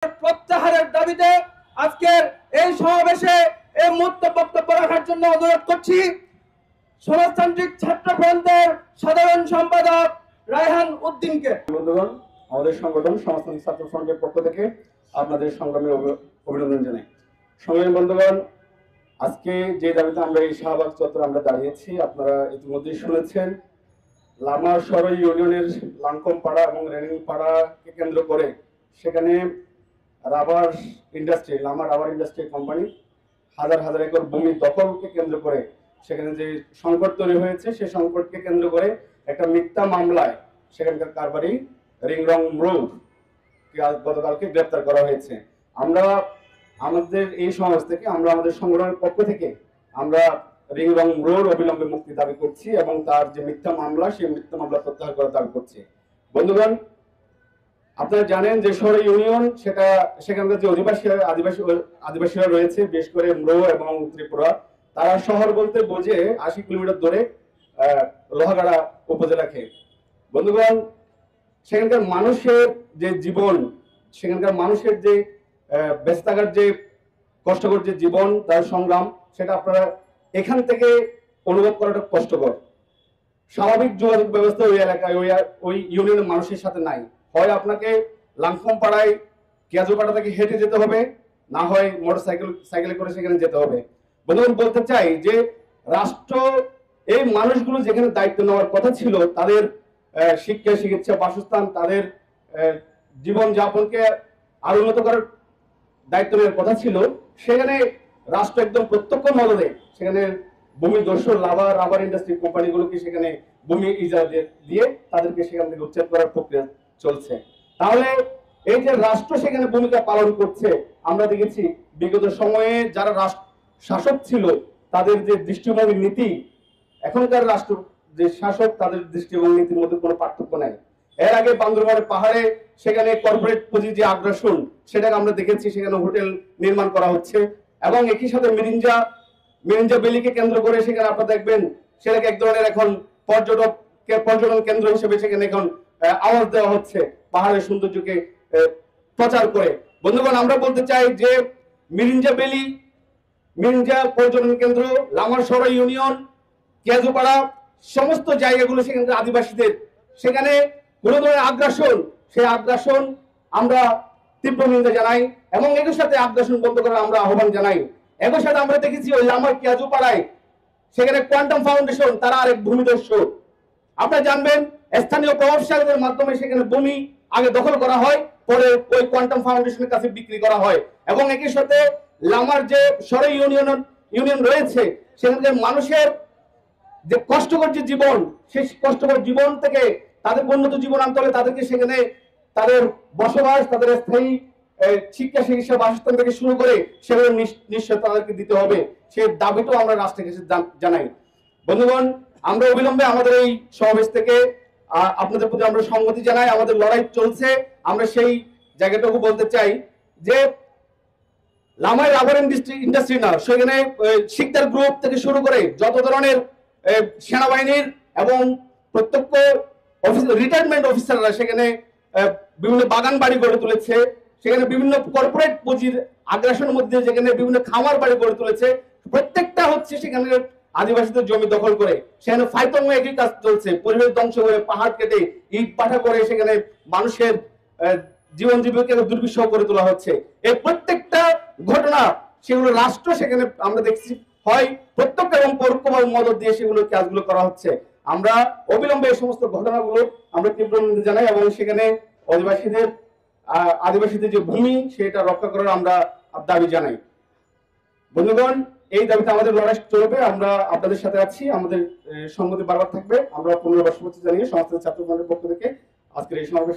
প্রত্যাহারের দাবিতে আজকের এই সমাবেশে এই মুক্ত বক্তব্য রাখার জন্য অনুরোধ করছি সমাজতান্ত্রিক ছাত্র ফ্রন্টের সাধারণ সম্পাদক রায়হান উদ্দিনকে। বন্ধুগণ, আমাদের সংগঠন সমাজতান্ত্রিক ছাত্র ফ্রন্টের পক্ষ থেকে আপনাদের সংগ্রামের অভিনন্দন জানাই। সংগ্রামী বন্ধুগণ, আজকে যে দাবিতে আমরা এই শাহবাগ চত্বরে আমরা দাঁড়িয়েছি, আপনারা ইতিমধ্যেই শুনেছেন। লামাসরই ইউনিয়নের লাংকম পাড়া এবং রেনিং পাড়াকে কেন্দ্র করে সেখানে rubber industry, Lama rubber industry company হাজার হাজার একর ভূমি দখলকে কেন্দ্র করে সেখানে যে সংকট তৈরি হয়েছে, সেই সংকটকে কেন্দ্র করে একটা মিথ্যা মামলায় সেখানকার কারবারি রিংরং মৃগ গতকালকে গ্রেপ্তার করা হয়েছে। আমরা আমাদের এই সমাজ থেকে, আমরা আমাদের সংগঠনের পক্ষ থেকে আমরা রিংরং মৃগের অবিলম্বে মুক্তি দাবি করছি এবং তার যে মিথ্যা মামলা, সেই মিথ্যা মামলা প্রত্যাহার করার দাবি করছি। বন্ধুগণ, আপনারা জানেন যে সরই ইউনিয়ন সেটা সেখানকার যে আদিবাসীরা রয়েছে, বিশেষ করে মৃগ এবং ত্রিপুরা, তারা শহর বলতে বোঝে 80 কিলোমিটার দূরে লোহাগাড়া উপজেলাকে। বন্ধুগণ, সেখানকার মানুষের যে জীবন, সেখানকার মানুষের যে বেঁচে থাকার যে কষ্টকর যে জীবন, তার সংগ্রাম, সেটা আপনারা এখান থেকে অনুভব করাটা কষ্টকর। স্বাভাবিক যোগাযোগ ব্যবস্থা ওই এলাকায় ওই ইউনিয়নের মানুষের সাথে নাই। হয় আপনাকে লাংকম পাড়ায় কেজোপাড়া থেকে হেঁটে যেতে হবে, না হয় সাইকেলে করে সেখানে যেতে হবে। বন্ধুগণ, বলতে চাই যে রাষ্ট্র এই মানুষগুলো যেখানে দায়িত্ব নেওয়ার কথা ছিল, তাদের শিক্ষা, চিকিৎসা, বাসস্থান, তাদের জীবন যাপনকে আরো উন্নত করার দায়িত্ব নেওয়ার কথা ছিল, সেখানে রাষ্ট্র একদম প্রত্যক্ষ মদদে সেখানে ভূমি দস্যু রাবার ইন্ডাস্ট্রি কোম্পানিগুলোকে সেখানে ভূমি ইজারা দিয়ে তাদেরকে সেখান থেকে উচ্ছেদ করার প্রক্রিয়া চলছে। তাহলে এই যে রাষ্ট্র সেখানে ভূমিকা পালন করছে, আমরা দেখেছি বিগত সময়ে যারা শাসক ছিল তাদের যে দৃষ্টিভঙ্গি নীতি, এখনকার রাষ্ট্র যে শাসক তাদের দৃষ্টিভঙ্গি নীতির মধ্যে কোনো পার্থক্য নাই। এর আগে বান্দরবানের পাহাড়ে সেখানে কর্পোরেট পুঁজি যে আগ্রাসন, সেটাকে আমরা দেখেছি, সেখানে হোটেল নির্মাণ করা হচ্ছে এবং একই সাথে মিরিঞ্জা বেলিকে কেন্দ্র করে সেখানে আপনারা দেখবেন সেটাকে এক ধরনের এখন পর্যটন কেন্দ্র হিসেবে সেখানে এখন আওয়াজ দেওয়া হচ্ছে, পাহাড়ের সৌন্দর্যকে প্রচার করে। বন্ধুগণ, আমরা বলতে চাই যে মিরিঞ্জা পর্যটন কেন্দ্র, লামাসরই ইউনিয়ন, কেজোপাড়া, সমস্ত জায়গাগুলো সেখানকার আদিবাসীদের, সেখানে কোন ধরনের আগ্রাসন, সেই আগ্রাসন আমরা তীব্র নিন্দা জানাই এবং এর সাথে আগ্রাসন বন্ধ করার আমরা আহ্বান জানাই। একই সাথে আমরা দেখেছি ওই লামার কেজোপাড়ায় সেখানে কোয়ান্টাম ফাউন্ডেশন, তারা আরেক ভূমিদস্যু। আপনারা জানবেন স্থানীয় প্রভাবশালীদের মাধ্যমে সেখানে ভূমি আগে দখল করা হয়, পরে ওই কোয়ান্টাম ফাউন্ডেশনের কাছে বিক্রি করা হয় এবং একই সাথে লামার যে সরই ইউনিয়ন রয়েছে, সেখানকার মানুষের যে কষ্টকর যে জীবন, সেই কষ্টকর জীবন থেকে তাদের উন্নত জীবন আনতে হলে তাদেরকে সেখানে তাদের বসবাস, তাদের স্থায়ী শিক্ষা, চিকিৎসা, বাসস্থান থেকে শুরু করে সেগুলো নিশ্চয় তাদেরকে দিতে হবে। সেই দাবিটাও আমরা রাষ্ট্রের কাছে জানাই। বন্ধুগণ, আমরা অবিলম্বে আমাদের এই সমাবেশ থেকে আপনাদের প্রতি আমরা সংহতি জানাই। আমাদের লড়াই চলছে। আমরা সেই জায়গাটুকু বলতে চাই যে লামাই রাবার ইন্ডাস্ট্রি না, সেখানে শিকদার গ্রুপ থেকে শুরু করে যত ধরনের সেনাবাহিনীর এবং প্রত্যক্ষ রিটায়ারমেন্ট অফিসাররা সেখানে বিভিন্ন বাগান বাড়ি গড়ে তুলেছে, সেখানে বিভিন্ন কর্পোরেট পুঁজির আগ্রাসনের মধ্যে যেখানে বিভিন্ন খামার বাড়ি গড়ে তুলেছে, প্রত্যেকটা হচ্ছে সেখানে আদিবাসীদের জমি দখল করে সেখানে ফাইতং একই কাজ চলছে। পরিবেশ ধ্বংস করে, পাহাড় কেটে, ইট পাঠা করে সেখানে মানুষের জীবন জীবিকাকে দুর্বিষহ করে তোলা হচ্ছে। এই প্রত্যেকটা ঘটনা সেগুলো রাষ্ট্র সেখানে আমরা দেখছি হয় প্রত্যক্ষ এবং পরোক্ষভাবে মদত দিয়ে সেগুলো কাজগুলো করা হচ্ছে। আমরা অবিলম্বে এই সমস্ত ঘটনাগুলো আমরা তীব্র নিন্দা জানাই এবং সেখানে আদিবাসীদের যে ভূমি সেটা রক্ষা করার আমরা দাবি জানাই। বন্ধুগণ, এই দাবিতে আমাদের লড়াই চলবে। আমরা আপনাদের সাথে আছি, আমাদের সংগতি বারবার থাকবে। আমরা পুনর্বাসী জানিয়ে সমাজতান্ত্রিক ছাত্র ফ্রন্টের পক্ষ থেকে আজকের এই সমাবেশ